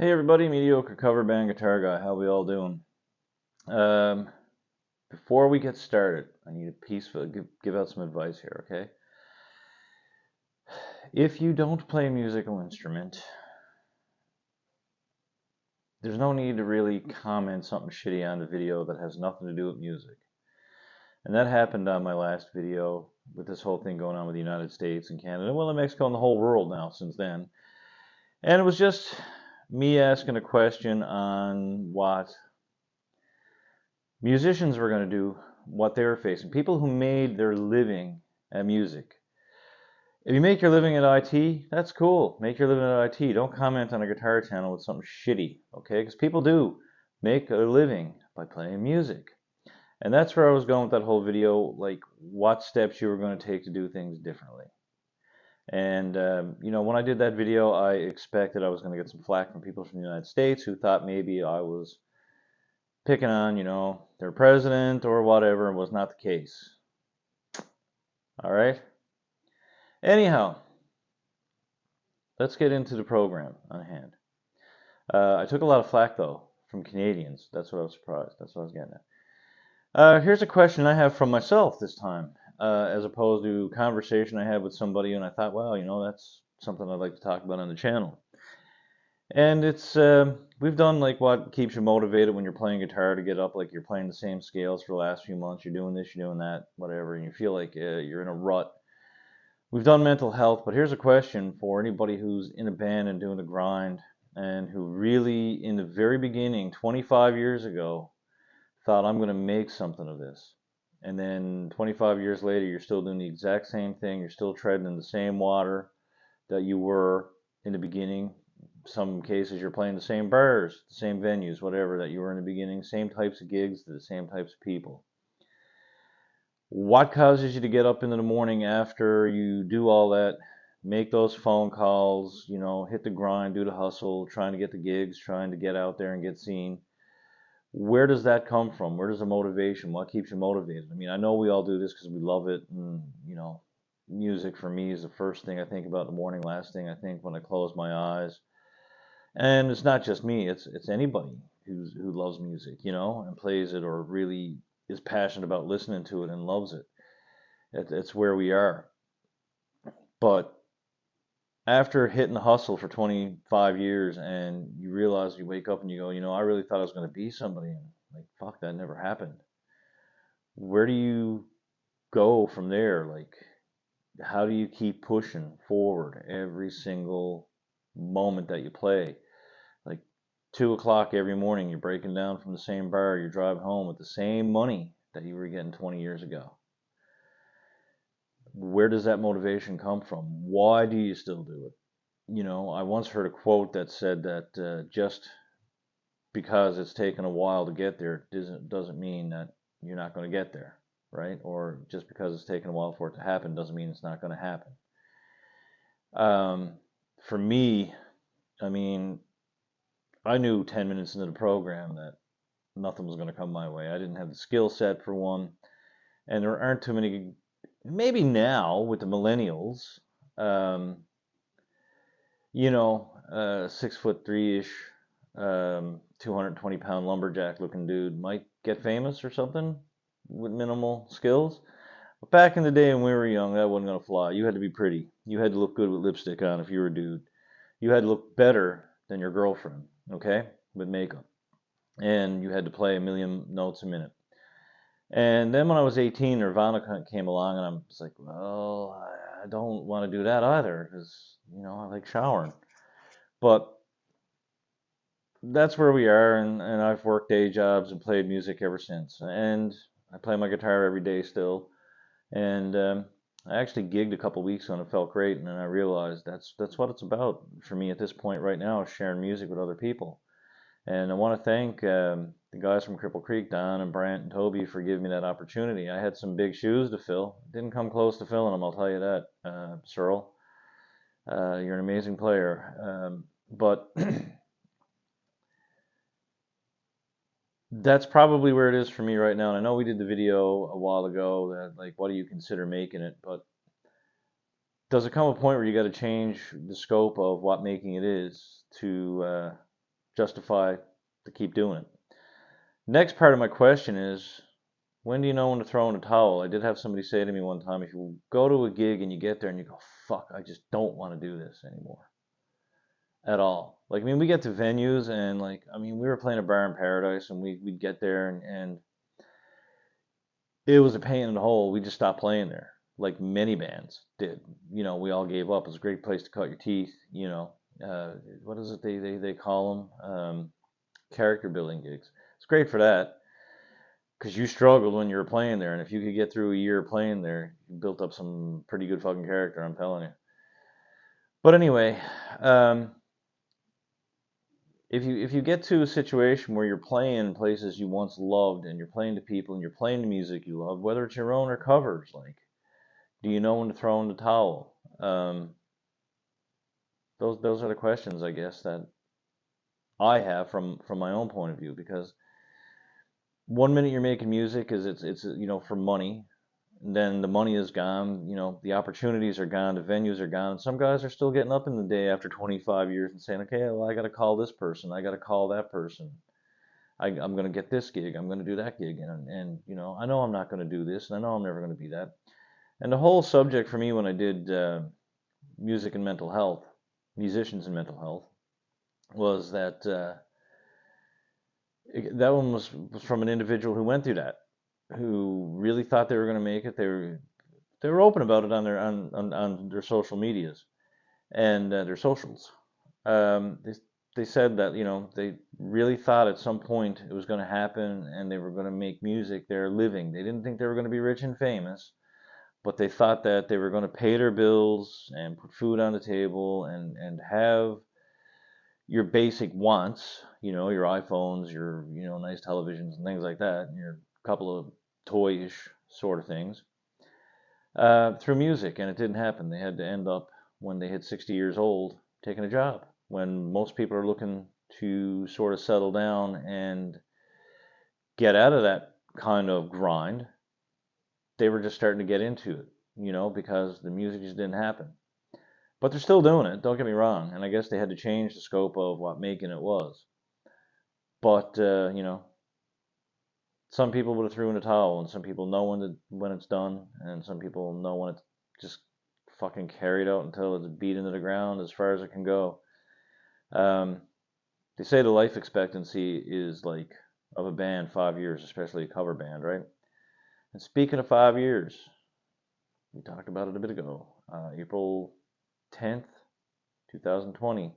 Hey everybody, mediocre cover band guitar guy. How we all doing? Um, Before we get started, I need a piece of give out some advice here, okay? If you don't play a musical instrument, there's no need to really comment something shitty on the video that has nothing to do with music. And that happened on my last video with this whole thing going on with the United States and Canada, well, in Mexico and the whole world now since then. And it was just me asking a question on what musicians were going to do, what they were facing. People who made their living at music. If you make your living at IT, that's cool. Make your living at IT. Don't comment on a guitar channel with something shitty, okay? Because people do make a living by playing music. And that's where I was going with that whole video, like what steps you were going to take to do things differently. And, when I did that video, I expected I was going to get some flack from people from the United States who thought maybe I was picking on, their president or whatever, was not the case. All right? Anyhow, let's get into the program on hand. I took a lot of flack, though, from Canadians. That's what I was surprised. That's what I was getting at. Here's a question I have from myself this time, as opposed to a conversation I had with somebody, and I thought, well, that's something I'd like to talk about on the channel. And it's we've done like what keeps you motivated when you're playing guitar to get up, like you're playing the same scales for the last few months, you're doing this, you're doing that, whatever, and you feel like you're in a rut. We've done mental health, but here's a question for anybody who's in a band and doing the grind and who really, in the very beginning, 25 years ago, thought I'm going to make something of this. And then 25 years later, you're still doing the exact same thing. You're still treading in the same water that you were in the beginning. Some cases you're playing the same bars, the same venues, whatever that you were in the beginning, same types of gigs to the same types of people. What causes you to get up into the morning after you do all that, make those phone calls, hit the grind, do the hustle, trying to get the gigs, trying to get out there and get seen? Where does that come from? Where does the motivation? What keeps you motivated? I mean, I know we all do this because we love it, and music for me is the first thing I think about in the morning, last thing I think when I close my eyes. And it's not just me; it's anybody who loves music, and plays it or really is passionate about listening to it and loves it. It's where we are. But after hitting the hustle for 25 years and you realize you wake up and you go, I really thought I was going to be somebody. And like, fuck, that never happened. Where do you go from there? Like, how do you keep pushing forward every single moment that you play? Like, 2 o'clock every morning, you're breaking down from the same bar, you're driving home with the same money that you were getting 20 years ago. Where does that motivation come from? Why do you still do it? I once heard a quote that said that just because it's taken a while to get there doesn't mean that you're not going to get there, right? Or just because it's taken a while for it to happen doesn't mean it's not going to happen. For me, I mean, I knew 10 minutes into the program that nothing was going to come my way. I didn't have the skill set for one, and there aren't too many. Maybe now with the millennials, um, 6'3" ish, 220-pound lumberjack looking dude might get famous or something with minimal skills. But back in the day when we were young, that wasn't gonna fly. You had to be pretty. You had to look good with lipstick on if you were a dude. You had to look better than your girlfriend, okay, with makeup. And you had to play a million notes a minute. And then when I was 18, Nirvana came along, and I'm just like, well, I don't want to do that either because, I like showering. But that's where we are, and I've worked day jobs and played music ever since. And I play my guitar every day still. And I actually gigged a couple weeks ago and it felt great. And then I realized that's what it's about for me at this point right now, is sharing music with other people. And I want to thank the guys from Cripple Creek, Don and Brant and Toby, for giving me that opportunity. I had some big shoes to fill. Didn't come close to filling them, I'll tell you that, Searle. You're an amazing player. But that's probably where it is for me right now. And I know we did the video a while ago that, like, what do you consider making it? But does it come a point where you got to change the scope of what making it is to justify to keep doing it. Next part of my question is, when do you know when to throw in a towel? I did have somebody say to me one time, if you go to a gig and you get there and you go, fuck, I just don't want to do this anymore at all. Like, I mean, we get to venues and like, I mean, we were playing a bar in Paradise and we'd get there and it was a pain in the hole. We just stopped playing there, like many bands did. You know, we all gave up. It was a great place to cut your teeth. You know, what is it they call them? Character building gigs. It's great for that because you struggled when you were playing there, and if you could get through a year playing there, you built up some pretty good fucking character. I'm telling you. But anyway, um, if you get to a situation where you're playing places you once loved and you're playing to people and you're playing the music you love, whether it's your own or covers, like, do you know when to throw in the towel? Those are the questions, I guess, that I have from my own point of view. Because one minute you're making music is it's you know, for money, and then the money is gone. You know, the opportunities are gone, the venues are gone. And some guys are still getting up in the day after 25 years and saying, okay, well, I got to call this person, I got to call that person. I'm going to get this gig, I'm going to do that gig, and you know, I know I'm not going to do this, and I know I'm never going to be that. And the whole subject for me when I did music and mental health, musicians and mental health, was that that one was from an individual who went through that, who really thought they were going to make it. They were open about it on their social medias and their socials. They said that, you know, they really thought at some point it was going to happen and they were going to make music their living. They didn't think they were going to be rich and famous, but they thought that they were going to pay their bills and put food on the table and have your basic wants, you know, your iPhones, your, you know, nice televisions and things like that, and your couple of toyish sort of things, through music. And it didn't happen. They had to end up, when they hit 60 years old, taking a job. When most people are looking to sort of settle down and get out of that kind of grind, they were just starting to get into it, you know, because the music just didn't happen. But they're still doing it, don't get me wrong. And I guess they had to change the scope of what making it was. But you know, some people would have threw in a towel, and some people know when it's done, and some people know when it's just fucking carried out until it's beat into the ground as far as it can go. Um, they say the life expectancy is like of a band 5 years, especially a cover band, right? And speaking of 5 years, we talked about it a bit ago. April 10th, 2020.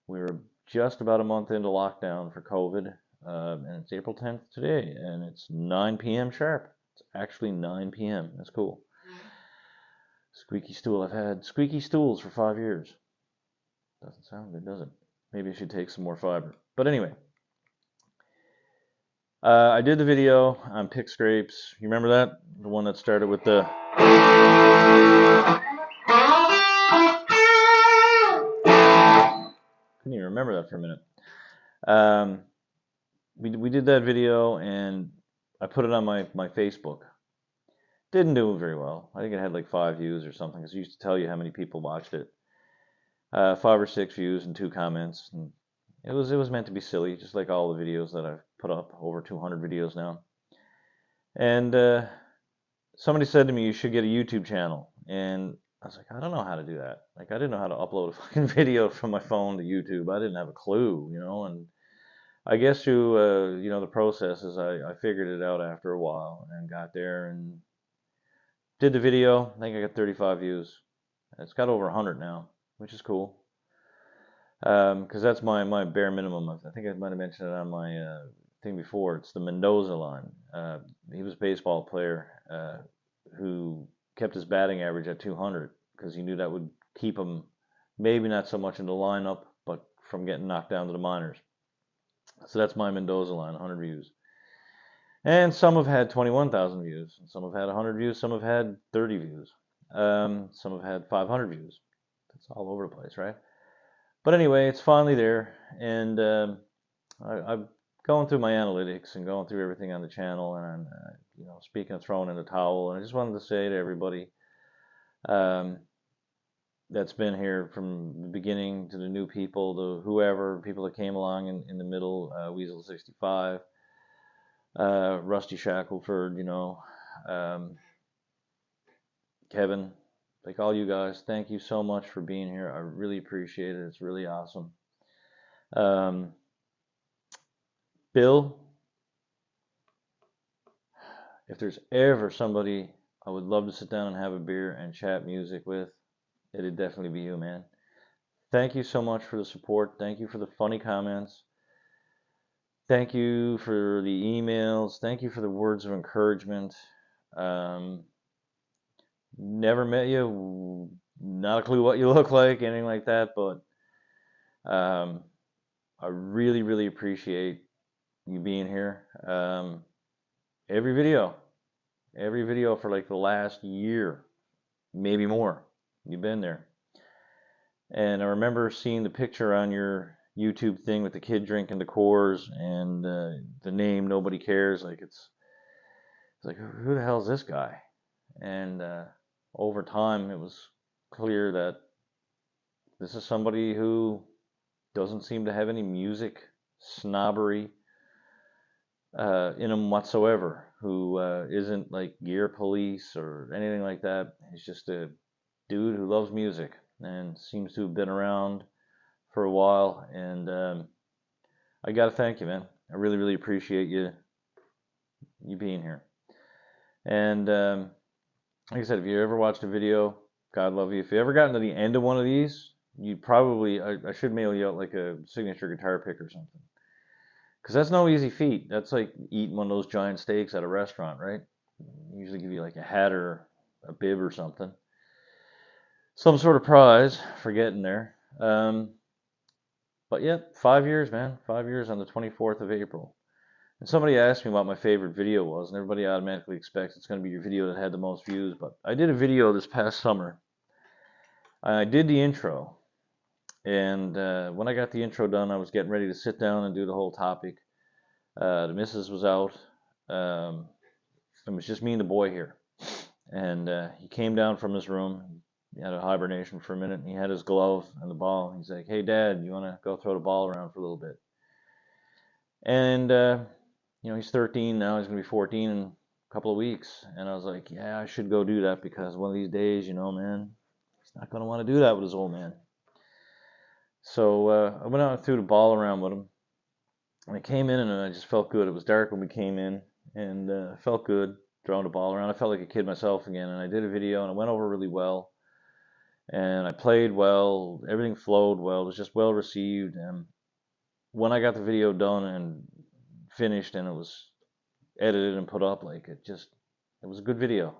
We were just about a month into lockdown for COVID, and it's April 10th today, and it's 9 p.m. sharp. It's actually 9 p.m. That's cool. Squeaky stool. I've had squeaky stools for 5 years. Doesn't sound good, does it? Maybe I should take some more fiber. But anyway, I did the video on Pick Scrapes. You remember that? The one that started with the... Couldn't even remember that for a minute. We did that video, and I put it on my Facebook. Didn't do very well. I think it had like 5 views or something, because it used to tell you how many people watched it. 5 or 6 views and 2 comments. And it was meant to be silly, just like all the videos that I've put up, over 200 videos now. And somebody said to me, you should get a YouTube channel. And I was like, I don't know how to do that. Like, I didn't know how to upload a fucking video from my phone to YouTube. I didn't have a clue, you know. And I guess through you know, the processes, I figured it out after a while and got there and did the video. I think I got 35 views. It's got over 100 now, which is cool. Because that's my bare minimum. I think I might have mentioned it on my thing before. It's the Mendoza line. He was a baseball player who kept his batting average at 200 because he knew that would keep him maybe not so much in the lineup, but from getting knocked down to the minors. So that's my Mendoza line, 100 views. And some have had 21,000 views. Some have had 100 views. Some have had 30 views. Some have had 500 views. It's all over the place, right? But anyway, it's finally there, and I'm going through my analytics and going through everything on the channel, and you know, speaking of throwing in the towel, and I just wanted to say to everybody, that's been here from the beginning, to the new people, the whoever, people that came along in the middle, Weasel 65, Rusty Shackelford, Kevin, like all you guys, thank you so much for being here. I really appreciate it. It's really awesome. Bill, if there's ever somebody I would love to sit down and have a beer and chat music with, it'd definitely be you, man. Thank you so much for the support. Thank you for the funny comments. Thank you for the emails. Thank you for the words of encouragement. Never met you, not a clue what you look like, anything like that, but I really, really appreciate you being here. Every video for like the last year, maybe more, you've been there. And I remember seeing the picture on your YouTube thing with the kid drinking the Coors and the name Nobody Cares. Like it's like, who the hell is this guy? And over time, it was clear that this is somebody who doesn't seem to have any music snobbery in him whatsoever, who isn't like gear police or anything like that. He's just a dude who loves music and seems to have been around for a while. And I gotta thank you, man. I really, really appreciate you being here. And like I said, if you ever watched a video, God love you. If you ever gotten to the end of one of these, you'd probably, I should mail you out like a signature guitar pick or something. Because that's no easy feat. That's like eating one of those giant steaks at a restaurant, right? They usually give you like a hat or a bib or something. Some sort of prize for getting there. But yeah, 5 years, man. 5 years on the 24th of April. And somebody asked me what my favorite video was, and everybody automatically expects it's going to be your video that had the most views. But I did a video this past summer. I did the intro. And when I got the intro done, I was getting ready to sit down and do the whole topic. The missus was out. It was just me and the boy here. And he came down from his room. He had a hibernation for a minute. And he had his glove and the ball. He's like, "Hey, Dad, you want to go throw the ball around for a little bit?" And, he's 13 now. He's going to be 14 in a couple of weeks. And I was like, yeah, I should go do that because one of these days, man, he's not going to want to do that with his old man. So I went out and threw the ball around with him. And I came in and I just felt good. It was dark when we came in, and I felt good throwing the ball around. I felt like a kid myself again. And I did a video and it went over really well. And I played well. Everything flowed well. It was just well received. And when I got the video done and finished and it was edited and put up, like it was a good video.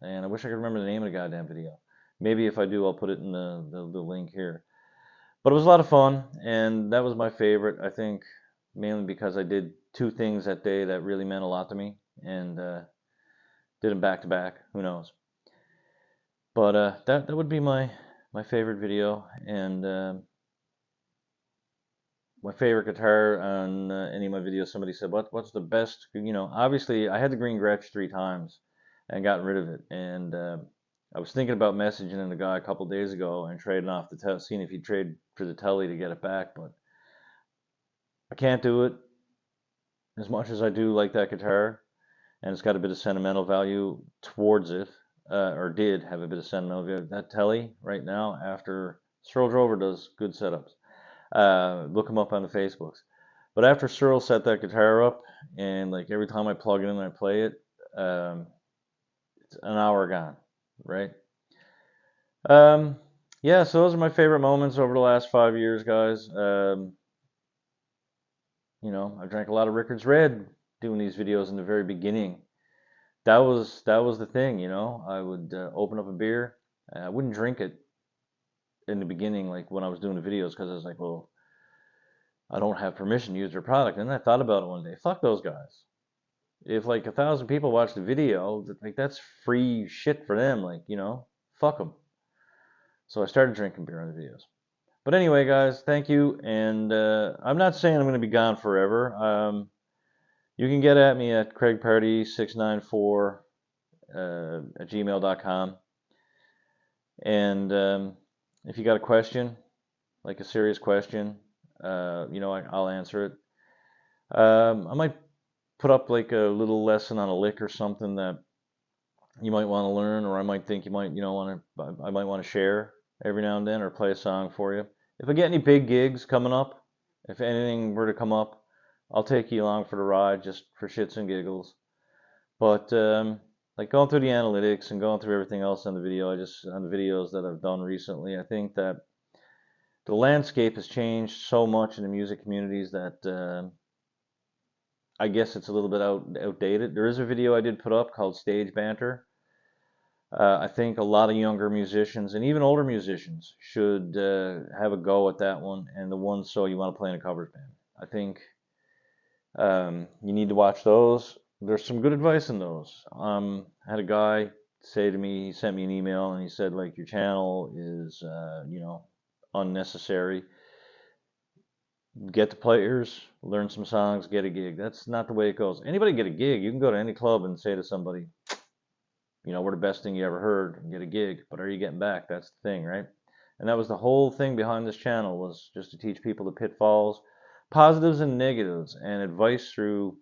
And I wish I could remember the name of the goddamn video. Maybe if I do, I'll put it in the link here. But it was a lot of fun, and that was my favorite, I think, mainly because I did two things that day that really meant a lot to me, and did them back to back. Who knows? But that would be my favorite video, and my favorite guitar on any of my videos. Somebody said, what's the best? Obviously I had the green Gretsch 3 times and gotten rid of it, and I was thinking about messaging the guy a couple days ago and trading off the seeing if he'd trade for the Telly to get it back, but I can't do it. As much as I do like that guitar, and it's got a bit of sentimental value towards it, or did have a bit of sentimental value. That Telly right now, after Cyril Drover does good setups. Look him up on the Facebooks. But after Cyril set that guitar up, and like every time I plug it in and I play it, it's an hour gone, right? Yeah, so those are my favorite moments over the last 5 years, guys. I drank a lot of Rickards Red doing these videos in the very beginning. That was the thing, I would open up a beer. I wouldn't drink it in the beginning, like when I was doing the videos, because I was like, well, I don't have permission to use their product. And then I thought about it one day. Fuck those guys. If like 1,000 people watch the video, like that's free shit for them. Like, fuck them. So I started drinking beer on the videos. But anyway, guys, thank you. And I'm not saying I'm going to be gone forever. You can get at me at craigparty694 at gmail.com. And If you got a question, like a serious question, I'll answer it. I might put up like a little lesson on a lick or something that you might want to learn, or I might think you might, I might want to share every now and then, or play a song for you. If I get any big gigs coming up, if anything were to come up, I'll take you along for the ride just for shits and giggles. But like going through the analytics and going through everything else on the videos that I've done recently, I think that the landscape has changed so much in the music communities that I guess it's a little bit outdated. There is a video I did put up called Stage Banter. I think a lot of younger musicians and even older musicians should have a go at that one, and the one So You Want to Play in a Covers Band. I think you need to watch those. There's some good advice in those. I had a guy say to me, he sent me an email and he said, like, your channel is, unnecessary. Get the players, learn some songs, get a gig. That's not the way it goes. Anybody get a gig, you can go to any club and say to somebody, we're the best thing you ever heard, and get a gig. But are you getting back? That's the thing, right? And that was the whole thing behind this channel, was just to teach people the pitfalls, positives and negatives, and advice through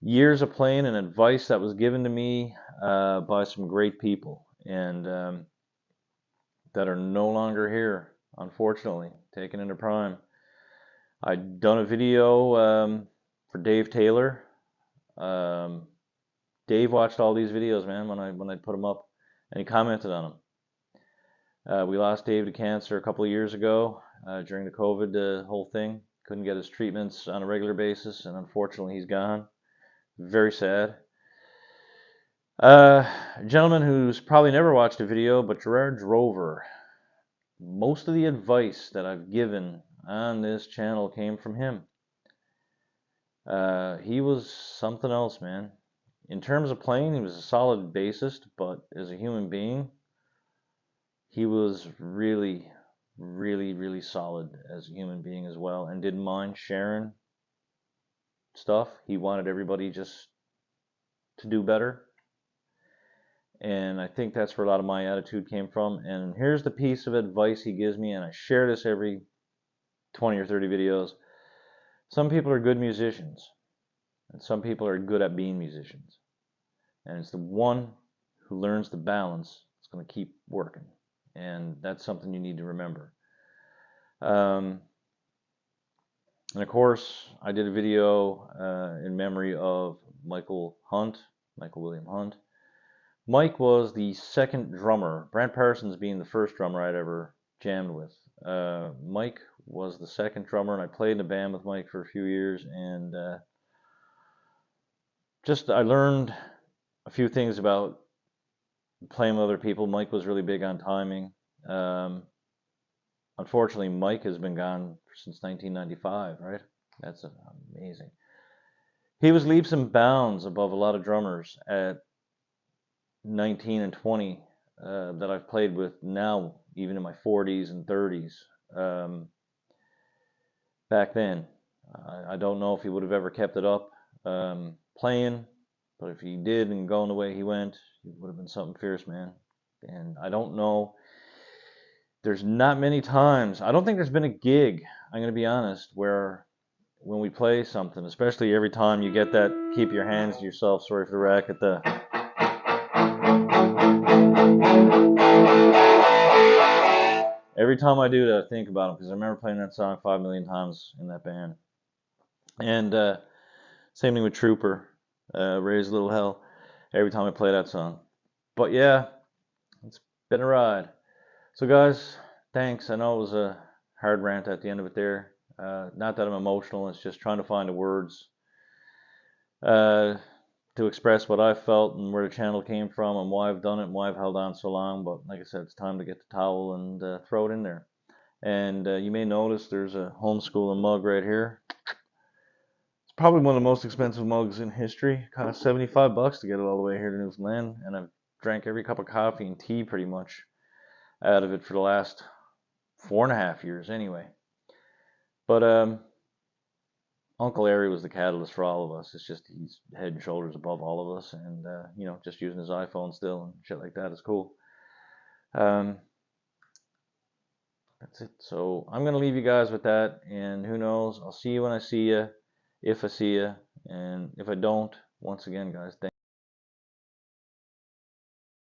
years of playing, and advice that was given to me by some great people, and that are no longer here, unfortunately, taken into prime. I'd done a video for Dave Taylor. Dave watched all these videos, man, when I put them up, and he commented on them. We lost Dave to cancer a couple of years ago during the COVID whole thing. Couldn't get his treatments on a regular basis, and unfortunately he's gone. Very sad. A gentleman who's probably never watched a video, but Gerard Drover. Most of the advice that I've given on this channel came from him. He was something else, man. In terms of playing, he was a solid bassist, but as a human being, he was really, really, really solid as a human being as well, and didn't mind sharing stuff. He wanted everybody just to do better. And I think that's where a lot of my attitude came from. And here's the piece of advice he gives me, and I share this every 20 or 30 videos. Some people are good musicians, and some people are good at being musicians. And it's the one who learns the balance that's going to keep working. And that's something you need to remember. And of course, I did a video in memory of Michael William Hunt. Mike was the second drummer, Brent Parsons being the first drummer I'd ever jammed with. Mike was the second drummer, and I played in a band with Mike for a few years, and I learned a few things about playing with other people. Mike was really big on timing. Unfortunately, Mike has been gone since 1995, right? That's amazing. He was leaps and bounds above a lot of drummers at 19 and 20 that I've played with now, even in my 40s and 30s. Back then, I don't know if he would have ever kept it up playing, but if he did and going the way he went, it would have been something fierce, man. And I don't know. There's not many times. I don't think there's been a gig, I'm going to be honest, where when we play something, especially every time you get that keep your hands to yourself, sorry for the racket, every time I do that, I think about him, because I remember playing that song 5 million times in that band. And same thing with Trooper, Raise a Little Hell, every time I play that song. But yeah, it's been a ride. So guys, thanks. I know it was a hard rant at the end of it there. Not that I'm emotional, it's just trying to find the words to express what I felt and where the channel came from and why I've done it and why I've held on so long. But like I said, it's time to get the towel and throw it in there. And you may notice there's a homeschooling mug right here. It's probably one of the most expensive mugs in history. It cost $75 to get it all the way here to Newfoundland, and I've drank every cup of coffee and tea pretty much out of it for the last 4.5 years anyway. But Uncle Larry was the catalyst for all of us. It's just he's head and shoulders above all of us, and just using his iPhone still and shit like that is cool. That's it. So I'm gonna leave you guys with that, and who knows? I'll see you when I see you, if I see you, and if I don't, once again, guys, thank